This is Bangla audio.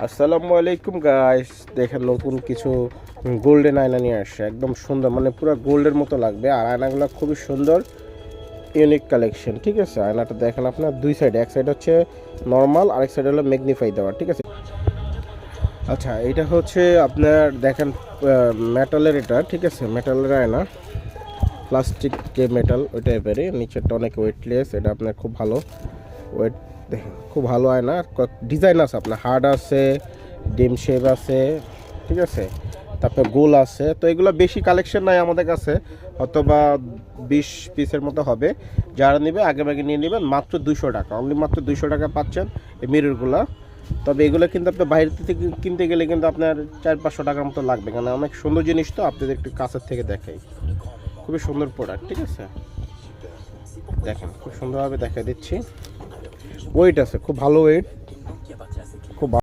আসসালামু আলাইকুম গাইস, দেখেন নতুন কিছু গোল্ডেন আয়না নিয়ে আসছে। একদম সুন্দর, মানে পুরো গোল্ডের মতো লাগবে। আর আয়নাগুলো খুবই সুন্দর, ইউনিক কালেকশন। ঠিক আছে, আয়নাটা দেখেন আপনার দুই সাইড, এক সাইড হচ্ছে নর্মাল, আরেক সাইড হলো ম্যাগনিফাই দেওয়া। ঠিক আছে, আচ্ছা এটা হচ্ছে আপনার দেখেন মেটালের, এটা ঠিক আছে মেটালের আয়না, প্লাস্টিক যে মেটাল ওই টাইপেরই, নিচেরটা অনেক ওয়েটলেস। এটা আপনার খুব ভালো ওয়েট, দেখেন খুব ভালো আয়না। ডিজাইন আছে আপনার, হার্ড আছে, ডিম শেপ আছে, ঠিক আছে, তারপরে গোল আছে। তো এগুলো বেশি কালেকশন নাই আমাদের কাছে, অথবা 20 পিসের মতো হবে। যারা নেবে আগে ভাগে নিয়ে নেবেন, মাত্র 200 টাকা, অনলি মাত্র 200 টাকা পাচ্ছেন এই মিররগুলো। তবে এগুলো কিন্তু আপনি বাইরে থেকে কিনতে গেলে কিন্তু আপনার 400-500 টাকার মতো লাগবে, কারণ অনেক সুন্দর জিনিস তো, আপনাদের একটু কাছের থেকে দেখাই। খুবই সুন্দর প্রোডাক্ট, ঠিক আছে, দেখেন খুব সুন্দরভাবে দেখা দিচ্ছি। ওয়েট আছে, খুব ভালো ওয়েট,